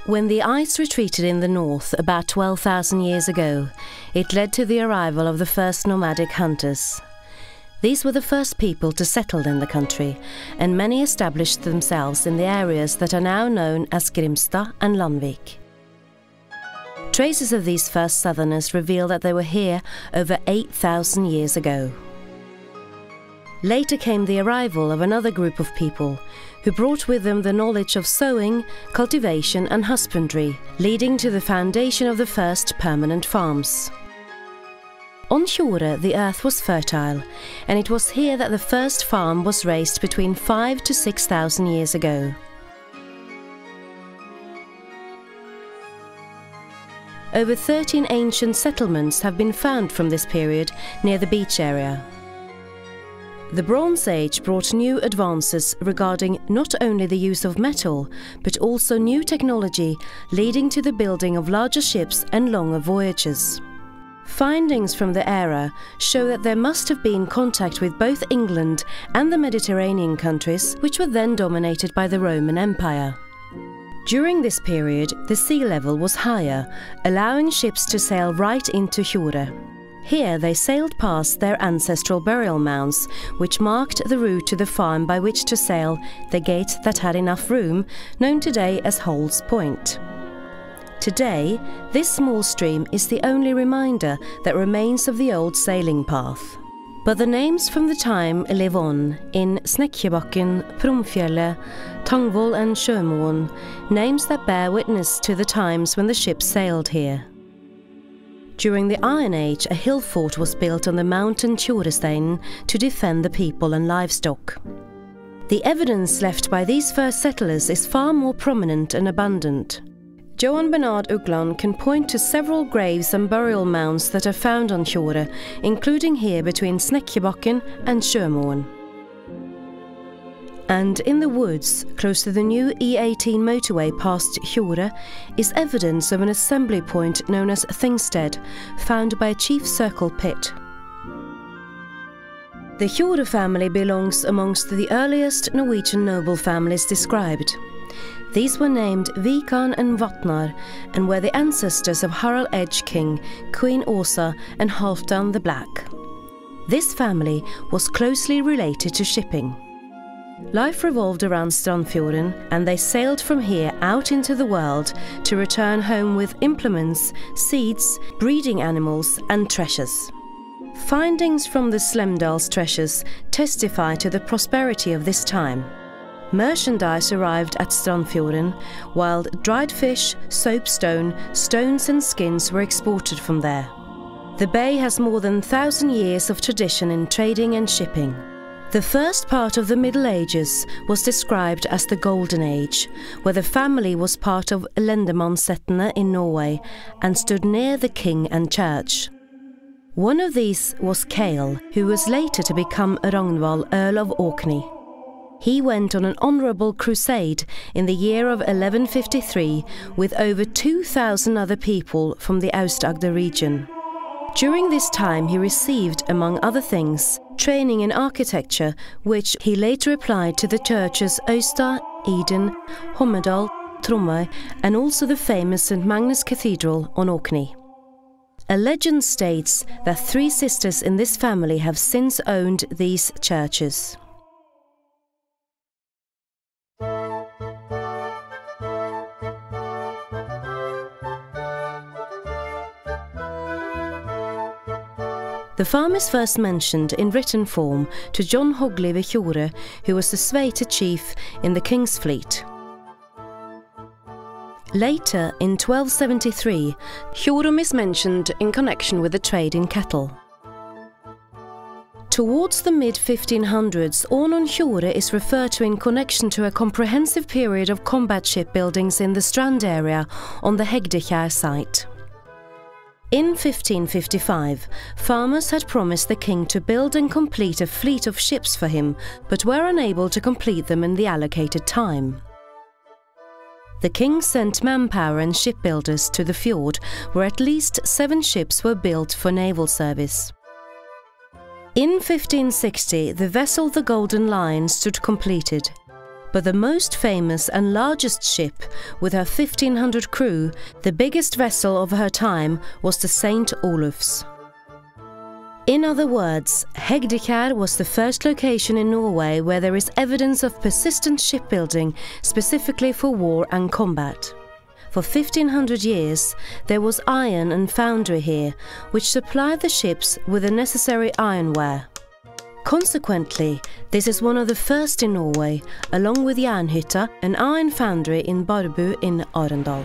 When the ice retreated in the north about 12,000 years ago, it led to the arrival of the first nomadic hunters. These were the first people to settle in the country, and many established themselves in the areas that are now known as Grimstad and Landvik. Traces of these first southerners reveal that they were here over 8,000 years ago. Later came the arrival of another group of people who brought with them the knowledge of sowing, cultivation and husbandry, leading to the foundation of the first permanent farms. On Tjore, the earth was fertile, and it was here that the first farm was raised between 5,000 to 6,000 years ago. Over 13 ancient settlements have been found from this period near the beach area. The Bronze Age brought new advances regarding not only the use of metal, but also new technology, leading to the building of larger ships and longer voyages. Findings from the era show that there must have been contact with both England and the Mediterranean countries, which were then dominated by the Roman Empire. During this period, the sea level was higher, allowing ships to sail right into Tjore. Here they sailed past their ancestral burial mounds, which marked the route to the farm by which to sail the gate that had enough room, known today as Holds Point. Today, this small stream is the only reminder that remains of the old sailing path. But the names from the time live on in Snekkjebakken, Promfjellet, Tangvoll and Sjømoen, names that bear witness to the times when the ships sailed here. During the Iron Age, a hill fort was built on the mountain Tjoresteinen to defend the people and livestock. The evidence left by these first settlers is far more prominent and abundant. Johan Bernard Ugland can point to several graves and burial mounds that are found on Tjore, including here between Snekkjebakken and Sjømoen. And in the woods, close to the new E18 motorway past Tjore, is evidence of an assembly point known as Thingsted, found by a chief circle pit. The Tjore family belongs amongst the earliest Norwegian noble families described. These were named Vikan and Vatnar, and were the ancestors of Harald Edge King, Queen Åsa and Halfdan the Black. This family was closely related to shipping. Life revolved around Strandfjorden, and they sailed from here out into the world to return home with implements, seeds, breeding animals and treasures. Findings from the Slemdals treasures testify to the prosperity of this time. Merchandise arrived at Strandfjorden, while dried fish, soapstone, stones and skins were exported from there. The bay has more than 1,000 years of tradition in trading and shipping. The first part of the Middle Ages was described as the Golden Age, where the family was part of Lendemannsættene in Norway and stood near the king and church. One of these was Kale, who was later to become Ragnvald, Earl of Orkney. He went on an honourable crusade in the year of 1153 with over 2,000 other people from the Aust-Agder region. During this time he received, among other things, training in architecture, which he later applied to the churches Øystad, Eden, Hommedal, Tromøy, and also the famous St. Magnus Cathedral on Orkney. A legend states that 3 sisters in this family have since owned these churches. The farm is first mentioned in written form to John Hogli ved Tjore, who was the Sveite chief in the king's fleet. Later, in 1273, Tjorum is mentioned in connection with the trade in cattle. Towards the mid-1500s, Ån on Tjore is referred to in connection to a comprehensive period of combat ship buildings in the Strand area on the Hegdekjær site. In 1555, farmers had promised the king to build and complete a fleet of ships for him, but were unable to complete them in the allocated time. The king sent manpower and shipbuilders to the fjord, where at least 7 ships were built for naval service. In 1560, the vessel the Golden Lion stood completed. But the most famous and largest ship, with her 1,500 crew, the biggest vessel of her time, was the St. Oluf's. In other words, Hegdekær was the first location in Norway where there is evidence of persistent shipbuilding, specifically for war and combat. For 1,500 years, there was iron and foundry here, which supplied the ships with the necessary ironware. Consequently, this is one of the first in Norway, along with Jernhytta, an iron foundry in Barbu in Arendal.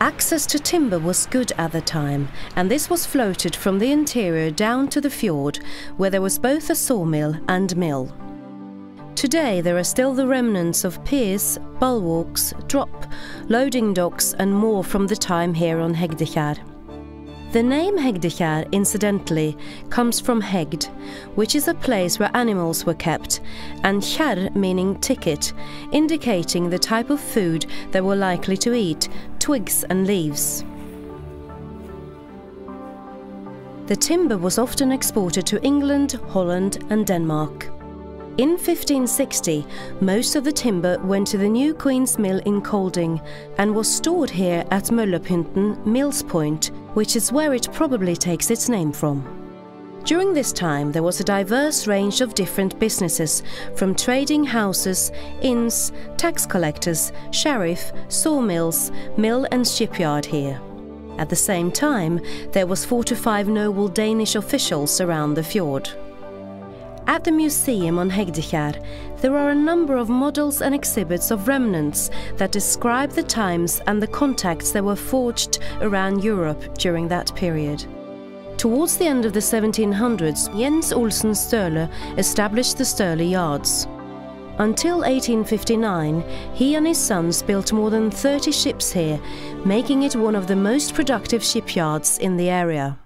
Access to timber was good at the time, and this was floated from the interior down to the fjord, where there was both a sawmill and mill. Today there are still the remnants of piers, bulwarks, drop, loading docks and more from the time here on Hegdekær. The name Hegdekær, incidentally, comes from Hegd, which is a place where animals were kept, and kjær meaning ticket, indicating the type of food they were likely to eat, twigs and leaves. The timber was often exported to England, Holland and Denmark. In 1560, most of the timber went to the new Queen's Mill in Kolding and was stored here at Møllepynten, Mills Point, which is where it probably takes its name from. During this time, there was a diverse range of different businesses, from trading houses, inns, tax collectors, sheriff, sawmills, mill and shipyard here. At the same time, there was 4 to 5 noble Danish officials around the fjord. At the museum on Hegdekær, there are a number of models and exhibits of remnants that describe the times and the contacts that were forged around Europe during that period. Towards the end of the 1700s, Jens Olsen Støle established the Støle Yards. Until 1859, he and his sons built more than 30 ships here, making it one of the most productive shipyards in the area.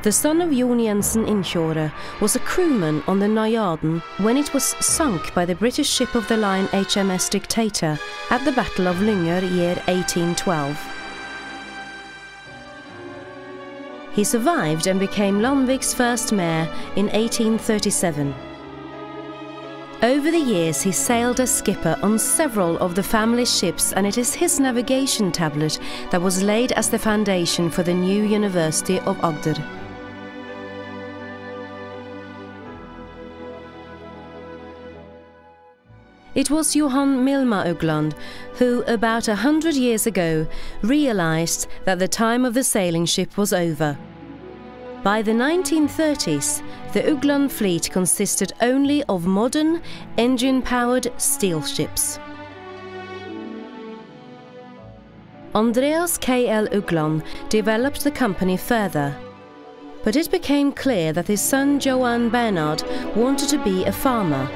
The son of Jon Jensen Innkjøret was a crewman on the Najaden when it was sunk by the British ship of the line HMS Dictator at the Battle of Lyngør year 1812. He survived and became Landvik's first mayor in 1837. Over the years he sailed as skipper on several of the family's ships, and it is his navigation tablet that was laid as the foundation for the new University of Agder. It was Johan Milma Ugland who, about 100 years ago, realized that the time of the sailing ship was over. By the 1930s, the Ugland fleet consisted only of modern, engine-powered steel ships. Andreas K.L. Ugland developed the company further, but it became clear that his son Johan Bernhard wanted to be a farmer.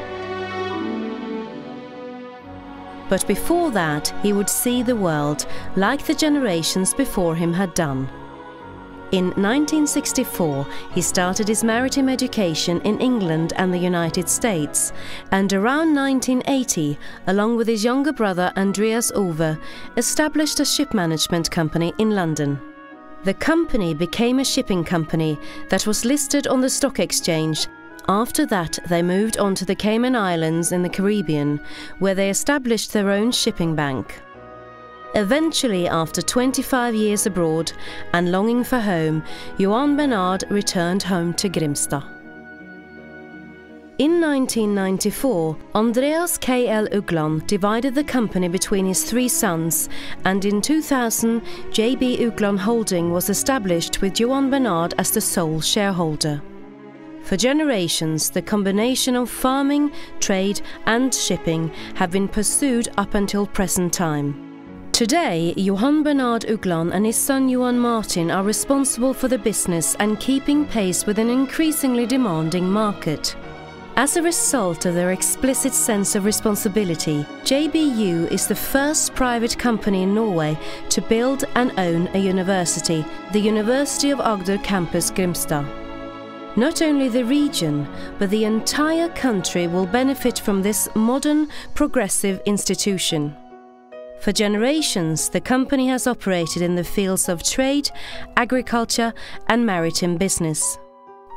But before that, he would see the world, like the generations before him had done. In 1964, he started his maritime education in England and the United States, and around 1980, along with his younger brother Andreas Ove, established a ship management company in London. The company became a shipping company that was listed on the stock exchange. After that, they moved on to the Cayman Islands in the Caribbean, where they established their own shipping bank. Eventually, after 25 years abroad and longing for home, Johan Bernhard returned home to Grimstad. In 1994, Andreas K.L. Ugland divided the company between his 3 sons, and in 2000, J.B. Ugland Holding was established with Johan Bernhard as the sole shareholder. For generations, the combination of farming, trade and shipping have been pursued up until present time. Today, Johan Bernhard Ugland and his son Johan Martin are responsible for the business and keeping pace with an increasingly demanding market. As a result of their explicit sense of responsibility, JBU is the first private company in Norway to build and own a university, the University of Agder Campus Grimstad. Not only the region, but the entire country will benefit from this modern, progressive institution. For generations, the company has operated in the fields of trade, agriculture and maritime business.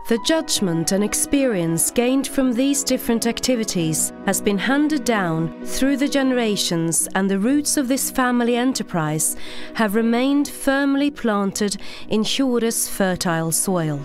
The judgment and experience gained from these different activities has been handed down through the generations, and the roots of this family enterprise have remained firmly planted in Tjore's fertile soil.